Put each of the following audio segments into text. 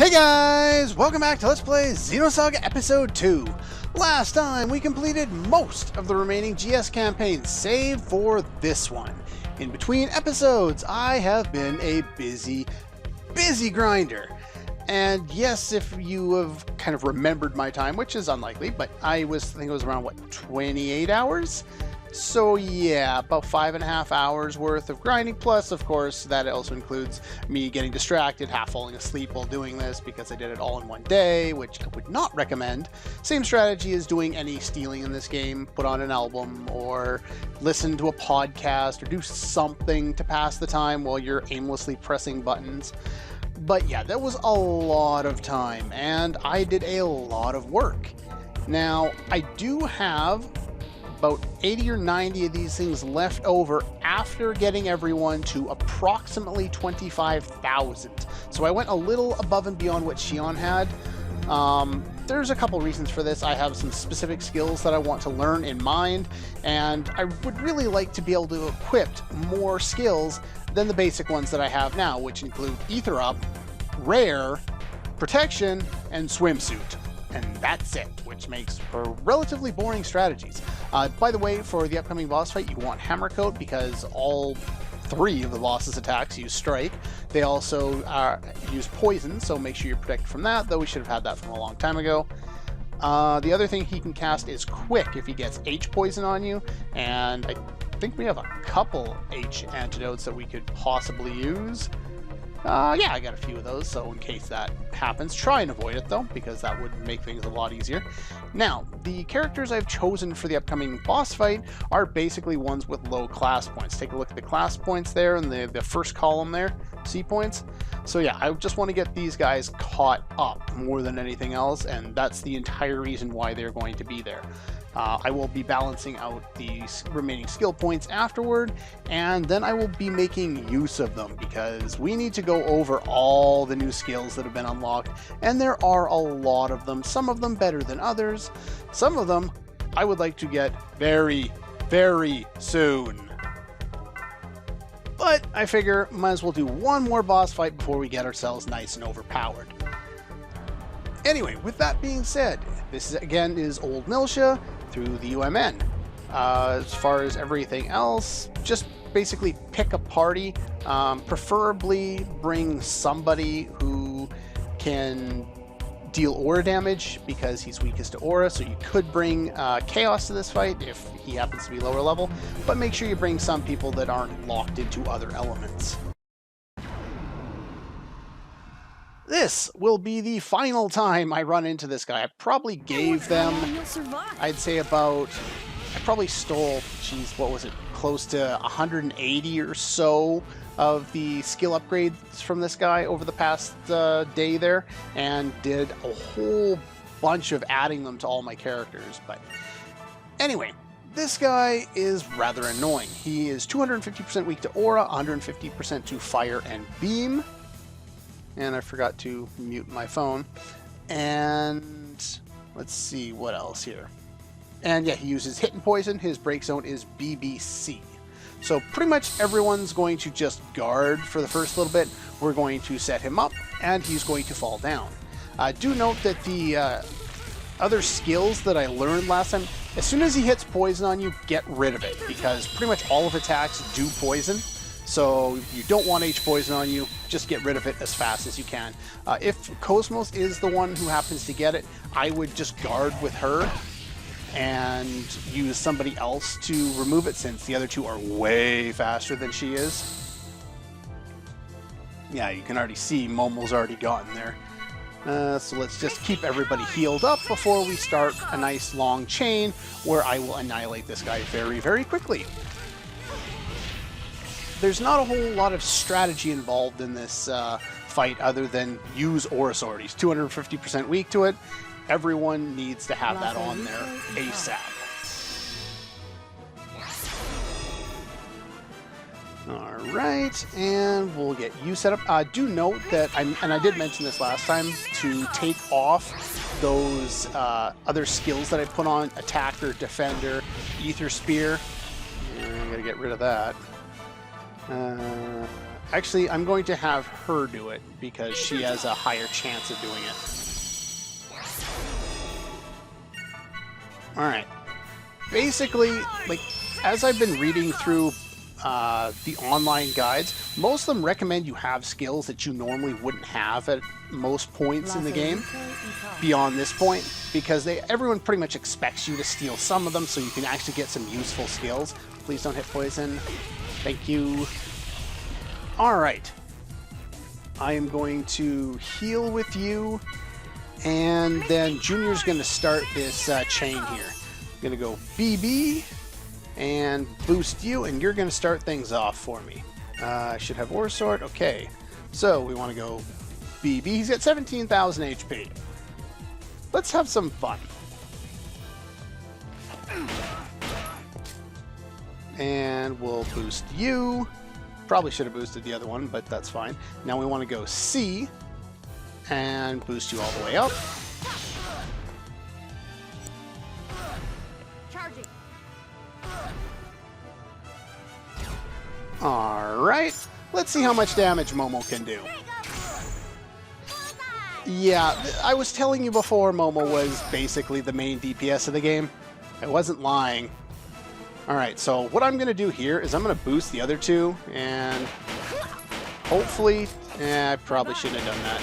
Hey guys! Welcome back to Let's Play Xenosaga Episode 2. Last time we completed most of the remaining GS campaigns, save for this one. In between episodes, I have been a busy grinder. And yes, if you have kind of remembered my time, which is unlikely, but I think it was around, what, 28 hours? So yeah, about 5.5 hours worth of grinding, plus of course that also includes me getting distracted, half falling asleep while doing this because I did it all in one day, which I would not recommend. Same strategy as doing any stealing in this game. Put on an album or listen to a podcast or do something to pass the time while you're aimlessly pressing buttons. But yeah, that was a lot of time and I did a lot of work. Now, I do have about 80 or 90 of these things left over after getting everyone to approximately 25,000. So I went a little above and beyond what Shion had. There's a couple reasons for this. I have some specific skills that I want to learn in mind, and I would really like to be able to equip more skills than the basic ones that I have now, which include Ether Up, Rare, Protection, and Swimsuit. And that's it, which makes for relatively boring strategies. By the way, for the upcoming boss fight, you want Hammer Coat because all 3 of the boss's attacks use Strike. They also use Poison, so make sure you're protected from that, though we should have had that from a long time ago. The other thing he can cast is Quick if he gets H Poison on you, and I think we have a couple H antidotes that we could possibly use. Yeah, I got a few of those, so in case that happens, try and avoid it though, because that would make things a lot easier. Now, the characters I've chosen for the upcoming boss fight are basically ones with low class points. Take a look at the class points there in the first column there, C points. So yeah, I just want to get these guys caught up more than anything else, and that's the entire reason why they're going to be there. I will be balancing out the remaining skill points afterward, and then I will be making use of them because we need to go over all the new skills that have been unlocked, and there are a lot of them, some of them better than others. Some of them I would like to get very, very soon. But I figure might as well do one more boss fight before we get ourselves nice and overpowered. Anyway, with that being said, this again is old Miltia through the UMN. As far as everything else, just basically pick a party, preferably bring somebody who can deal aura damage because he's weakest to aura, so you could bring Chaos to this fight if he happens to be lower level, but make sure you bring some people that aren't locked into other elements. This will be the final time I run into this guy. I probably gave them, I'd say about, I probably stole, geez, what was it, close to 180 or so of the skill upgrades from this guy over the past day there, and did a whole bunch of adding them to all my characters. But anyway, this guy is rather annoying. He is 250% weak to aura, 150% to fire and beam. And I forgot to mute my phone. And let's see what else here. And yeah, he uses hit and poison. His break zone is BBC. So pretty much everyone's going to just guard for the first little bit. We're going to set him up and he's going to fall down. Do note that the other skills that I learned last time, as soon as he hits poison on you, get rid of it, because pretty much all of attacks do poison. So if you don't want H poison on you, just get rid of it as fast as you can. If KOS-MOS is the one who happens to get it, I would just guard with her and use somebody else to remove it, since the other two are way faster than she is. Yeah, you can already see Momo's already gotten there. So let's just keep everybody healed up before we start a nice long chain where I will annihilate this guy very, very quickly. There's not a whole lot of strategy involved in this fight other than use Aura Sword. He's 250% weak to it. Everyone needs to have that on there ASAP. Alright, and we'll get you set up. Do note that, and I did mention this last time, to take off those other skills that I put on, Attacker, Defender, Ether Spear. I gotta get rid of that. Actually, I'm going to have her do it because she has a higher chance of doing it. Alright. Basically, like, as I've been reading through the online guides, most of them recommend you have skills that you normally wouldn't have at most points in the game beyond this point, because everyone pretty much expects you to steal some of them so you can actually get some useful skills. Please don't hit poison. Thank you. Alright. I am going to heal with you, and then Junior's going to start this chain here. I'm going to go BB and boost you, and you're going to start things off for me. I should have Ore Sword. Okay, so we want to go BB. He's got 17,000 HP. Let's have some fun. And we'll boost you. Probably should have boosted the other one, but that's fine. Now we want to go C and boost you all the way up. Alright, let's see how much damage Momo can do. Yeah, I was telling you before Momo was basically the main DPS of the game. I wasn't lying. Alright, so what I'm going to do here is I'm going to boost the other two, and hopefully... I probably shouldn't have done that.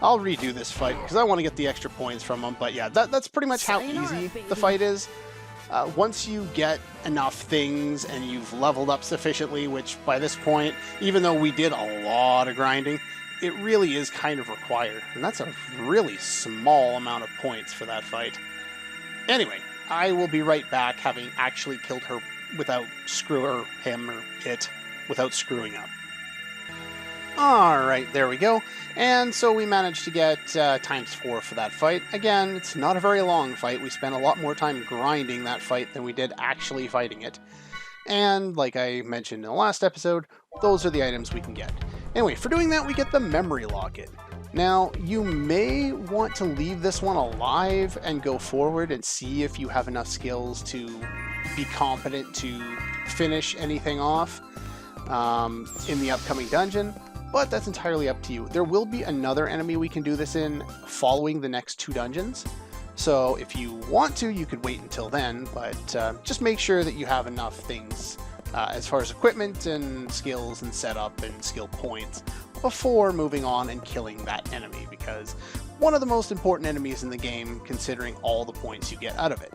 I'll redo this fight, because I want to get the extra points from them, but yeah, that's pretty much how easy the fight is. Once you get enough things and you've leveled up sufficiently, which by this point, even though we did a lot of grinding, it really is kind of required. And that's a really small amount of points for that fight. Anyway, I will be right back, having actually killed her without him or it, without screwing up. Alright, there we go. And so we managed to get ×4 for that fight. Again, it's not a very long fight. We spent a lot more time grinding that fight than we did actually fighting it. And like I mentioned in the last episode, those are the items we can get. Anyway, for doing that, we get the memory locket. Now, you may want to leave this one alive and go forward and see if you have enough skills to be competent to finish anything off in the upcoming dungeon. But that's entirely up to you. There will be another enemy we can do this in following the next 2 dungeons. So if you want to, you could wait until then, but just make sure that you have enough things as far as equipment and skills and setup and skill points before moving on and killing that enemy, because one of the most important enemies in the game, considering all the points you get out of it.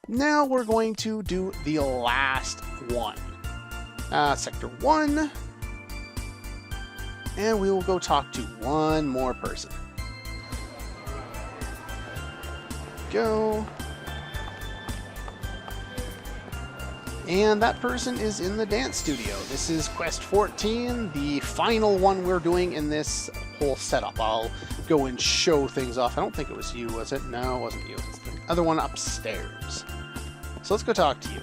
Now we're going to do the last one. Sector 1. And we will go talk to one more person. Go. And that person is in the dance studio. This is Quest 14, the final one we're doing in this whole setup. I'll go and show things off. I don't think it was you, was it? No, it wasn't you. It's the other one upstairs. So let's go talk to you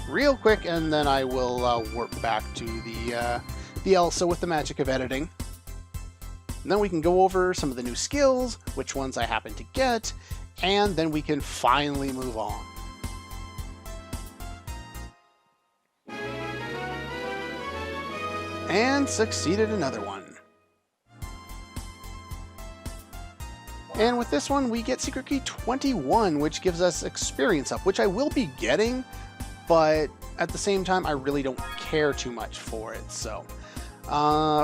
real quick, and then I will warp back to the Elsa with the magic of editing. And then we can go over some of the new skills, which ones I happen to get, and then we can finally move on. And succeeded another one. And with this one, we get Secret Key 21, which gives us experience up, which I will be getting, but at the same time, I really don't care too much for it, so...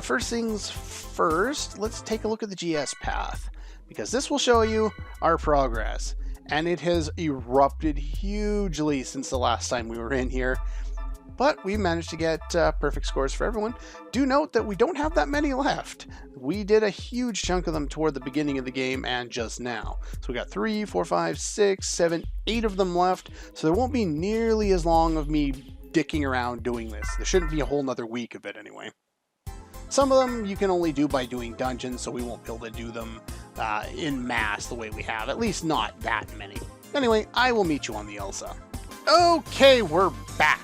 first things first, let's take a look at the GS path, because this will show you our progress, and it has erupted hugely since the last time we were in here, but we managed to get perfect scores for everyone. Do note that we don't have that many left. We did a huge chunk of them toward the beginning of the game and just now. So we got 3, 4, 5, 6, 7, 8 of them left, so there won't be nearly as long of me dicking around doing this. There shouldn't be a whole nother week of it anyway. Some of them you can only do by doing dungeons, so we won't be able to do them in mass the way we have, at least not that many. Anyway, I will meet you on the Elsa. Okay, we're back.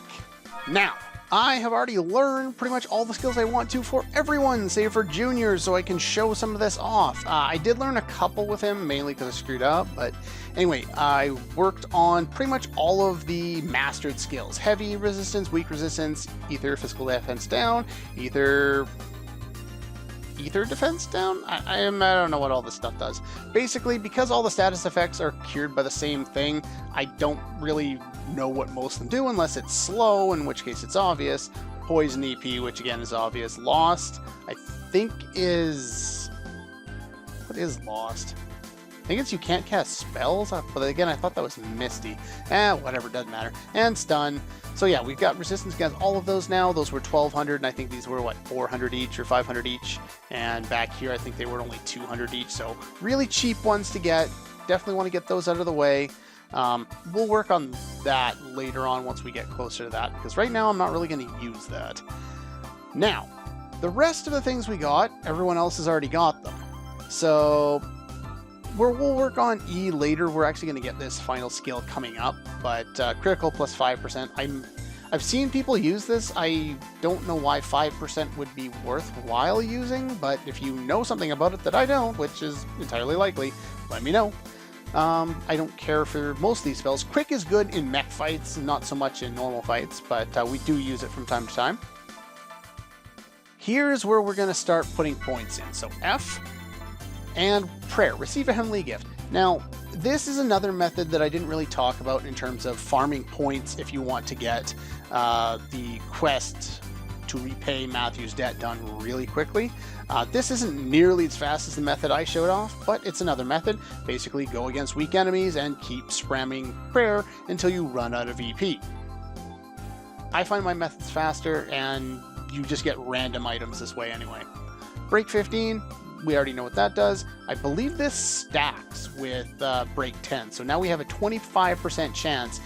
Now, I have already learned pretty much all the skills I want to for everyone, save for Junior, so I can show some of this off. I did learn a couple with him, mainly because I screwed up, but anyway, I worked on pretty much all of the mastered skills. Heavy resistance, weak resistance, ether physical defense down, ether defense down? I don't know what all this stuff does. Basically, because all the status effects are cured by the same thing, I don't really know what most of them do unless it's slow, in which case it's obvious. Poison EP, which again is obvious. Lost, I think is... What is Lost? I think it's you can't cast spells, but again, I thought that was Misty. Whatever, doesn't matter. And Stun. So yeah, we've got resistance against all of those now. Those were 1,200, and I think these were, what, 400 each or 500 each. And back here, I think they were only 200 each. So really cheap ones to get. Definitely want to get those out of the way. We'll work on that later on once we get closer to that, because right now I'm not really going to use that. Now, the rest of the things we got, everyone else has already got them. So... We'll work on E later. We're actually going to get this final skill coming up, but critical plus 5%. I've seen people use this. I don't know why 5% would be worthwhile using, but if you know something about it that I don't, which is entirely likely, let me know. I don't care for most of these spells. Quick is good in mech fights, not so much in normal fights, but we do use it from time to time. Here's where we're going to start putting points in. So F. And prayer, receive a heavenly gift. Now, this is another method that I didn't really talk about in terms of farming points if you want to get the quest to repay Matthew's debt done really quickly. This isn't nearly as fast as the method I showed off, but it's another method. Basically, go against weak enemies and keep spamming prayer until you run out of EP. I find my methods faster, and you just get random items this way anyway. Break 15. We already know what that does. I believe this stacks with break 10. So now we have a 25% chance,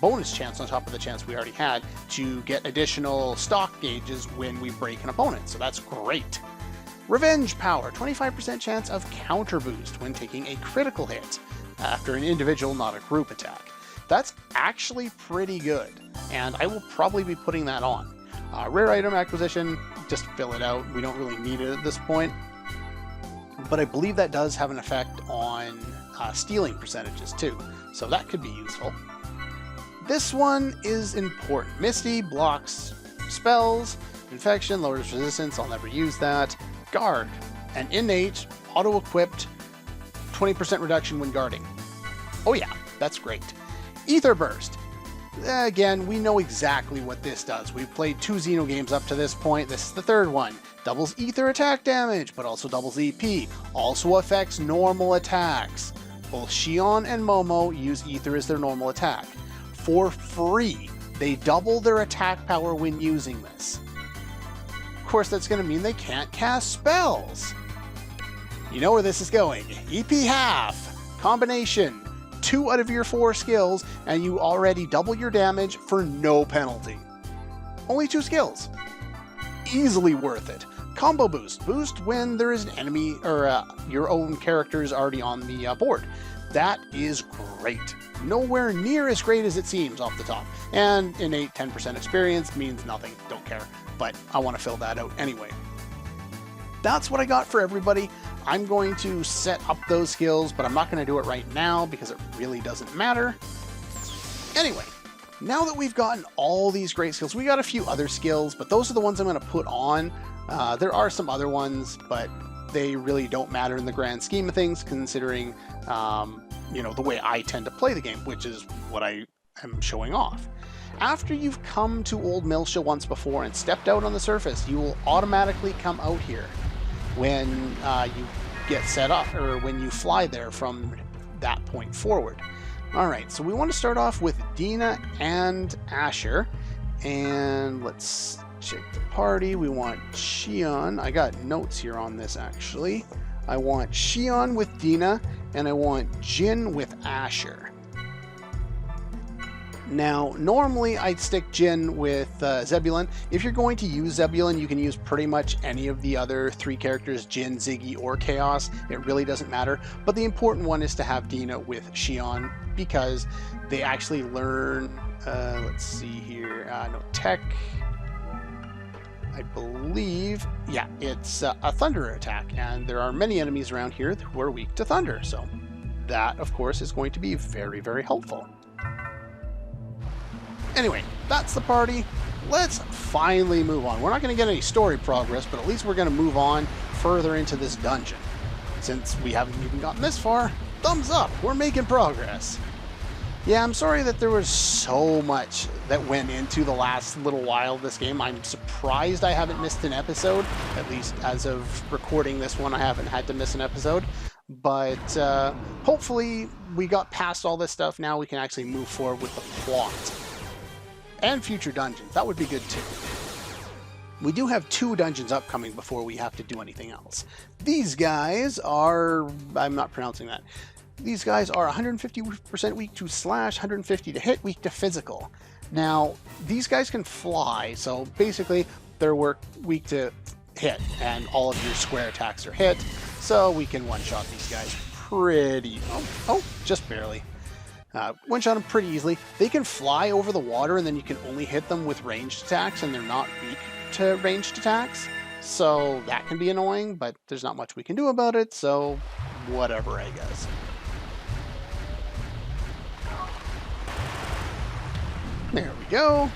bonus chance on top of the chance we already had, to get additional stock gauges when we break an opponent. So that's great. Revenge power, 25% chance of counter boost when taking a critical hit after an individual, not a group attack. That's actually pretty good, and I will probably be putting that on. Rare item acquisition, just fill it out. We don't really need it at this point. But I believe that does have an effect on stealing percentages too, so that could be useful. This one is important. Misty blocks spells, infection, lowers resistance, I'll never use that. Guard, an innate, auto-equipped, 20% reduction when guarding. Oh yeah, that's great. Ether Burst. Again, we know exactly what this does. We've played 2 Xeno games up to this point. This is the third one. Doubles ether attack damage, but also doubles EP. Also affects normal attacks. Both Shion and Momo use ether as their normal attack. For free, they double their attack power when using this. Of course, that's going to mean they can't cast spells. You know where this is going. EP half. Combination. 2 out of your 4 skills, and you already double your damage for no penalty. Only 2 skills. Easily worth it. Combo boost. Boost when there is an enemy or your own character is already on the board. That is great. Nowhere near as great as it seems off the top. And innate 10% experience means nothing. Don't care. But I want to fill that out anyway. That's what I got for everybody. I'm going to set up those skills, but I'm not going to do it right now because it really doesn't matter. Anyway, now that we've gotten all these great skills, we got a few other skills, but those are the ones I'm going to put on. There are some other ones, but they really don't matter in the grand scheme of things, considering, you know, the way I tend to play the game, which is what I am showing off. After you've come to Old Miltia once before and stepped out on the surface, you will automatically come out here when you get set up, or when you fly there from that point forward. Alright, so we want to start off with Dina and Asher, and let's check the party. We want Shion. I got notes here on this actually. I want Shion with Dina, and I want Jin with Asher. Now, normally I'd stick Jin with Zebulon. If you're going to use Zebulon, you can use pretty much any of the other 3 characters, Jin, Ziggy, or Chaos. It really doesn't matter. But the important one is to have Dina with Shion, because they actually learn, let's see here, no, Tech, I believe, yeah, it's a thunder attack, and there are many enemies around here who are weak to thunder, so that, of course, is going to be very, very helpful. Anyway, that's the party. Let's finally move on. We're not going to get any story progress, but at least we're going to move on further into this dungeon. Since we haven't even gotten this far, thumbs up, we're making progress. Yeah, I'm sorry that there was so much that went into the last little while of this game. I'm surprised I haven't missed an episode. At least as of recording this one, I haven't had to miss an episode. But hopefully we got past all this stuff. Now we can actually move forward with the plot. And future dungeons. That would be good too. We do have 2 dungeons upcoming before we have to do anything else. These guys are... I'm not pronouncing that. These guys are 150% weak to slash, 150 to hit, weak to physical. Now, these guys can fly, so basically they're weak to hit, and all of your square attacks are hit, so we can one-shot these guys pretty... just barely. One-shot them pretty easily. They can fly over the water, and then you can only hit them with ranged attacks, and they're not weak to ranged attacks, so that can be annoying, but there's not much we can do about it, so whatever, I guess. There we go.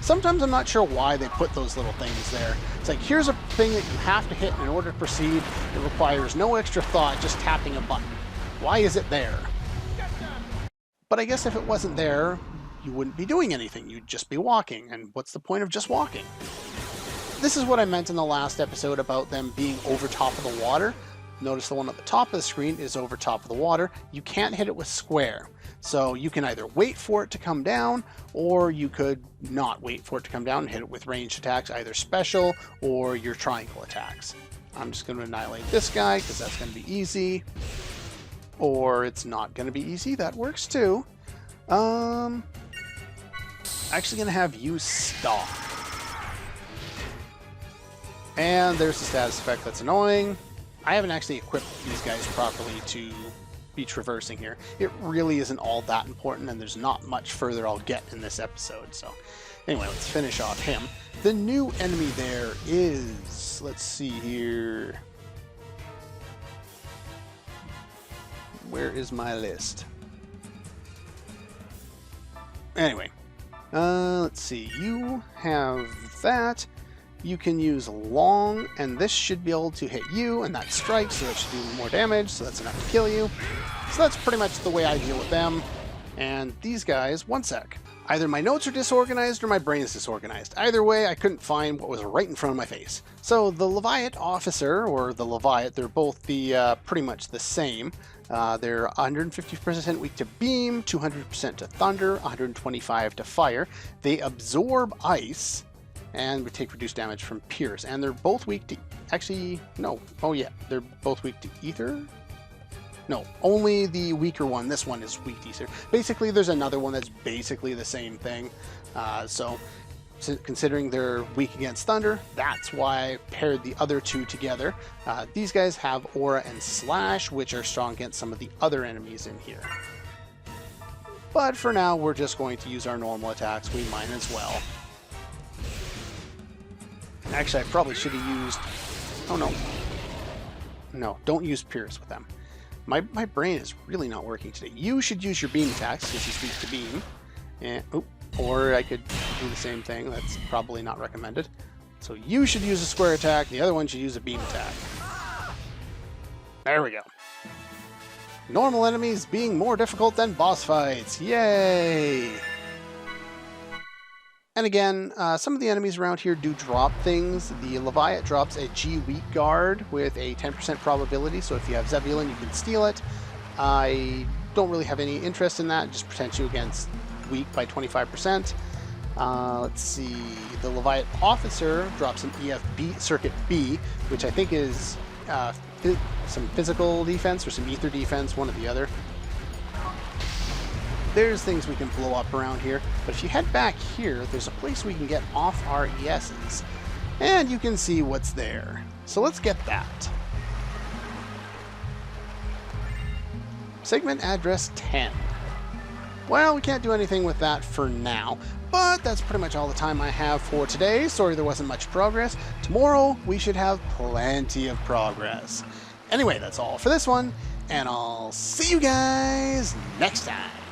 Sometimes I'm not sure why they put those little things there. It's like, here's a thing that you have to hit in order to proceed. It requires no extra thought, just tapping a button. Why is it there? But I guess if it wasn't there, you wouldn't be doing anything. You'd just be walking. And what's the point of just walking? This is what I meant in the last episode about them being over top of the water. Notice the one at the top of the screen is over top of the water. You can't hit it with square. So you can either wait for it to come down, or you could not wait for it to come down and hit it with ranged attacks, either special or your triangle attacks. I'm just going to annihilate this guy because that's going to be easy. Or it's not going to be easy. That works too. Actually going to have you stop. And there's the status effect that's annoying. I haven't actually equipped these guys properly to be traversing here. It really isn't all that important, and there's not much further I'll get in this episode. So anyway, let's finish off him. The new enemy there is, let's see here. Where is my list? Anyway, let's see. You have that. You can use long, and this should be able to hit you, and that strikes, so that should do more damage, so that's enough to kill you. So that's pretty much the way I deal with them. And these guys, one sec. Either my notes are disorganized or my brain is disorganized. Either way, I couldn't find what was right in front of my face. So the Leviat Officer, or the Leviat, they're both pretty much the same. They're 150% weak to beam, 200% to thunder, 125 to fire. They absorb ice, and we take reduced damage from pierce. And they're both weak to... Actually, no. Oh yeah, they're both weak to ether? No, only the weaker one. This one is weak to ether. Basically, there's another one that's basically the same thing. So considering they're weak against thunder, that's why I paired the other two together. These guys have aura and slash, which are strong against some of the other enemies in here. But for now, we're just going to use our normal attacks. We might as well. Actually, I probably should have used... Oh, no. No, don't use Pierce with them. My brain is really not working today. You should use your beam attacks, because he's weak to beam. And, or I could do the same thing. That's probably not recommended. So you should use a square attack. The other one should use a beam attack. There we go. Normal enemies being more difficult than boss fights. Yay! And again, some of the enemies around here do drop things. The Leviat drops a G weak guard with a 10% probability, so if you have Zebulon, you can steal it. I don't really have any interest in that, just protect you against weak by 25%. Let's see, the Leviat Officer drops an EFB Circuit B, which I think is some physical defense or some ether defense, one or the other. There's things we can blow up around here, but if you head back here, there's a place we can get off our ESs, and you can see what's there. So let's get that. Segment address 10. Well, we can't do anything with that for now. But that's pretty much all the time I have for today. Sorry there wasn't much progress. Tomorrow we should have plenty of progress. Anyway, that's all for this one, and I'll see you guys next time.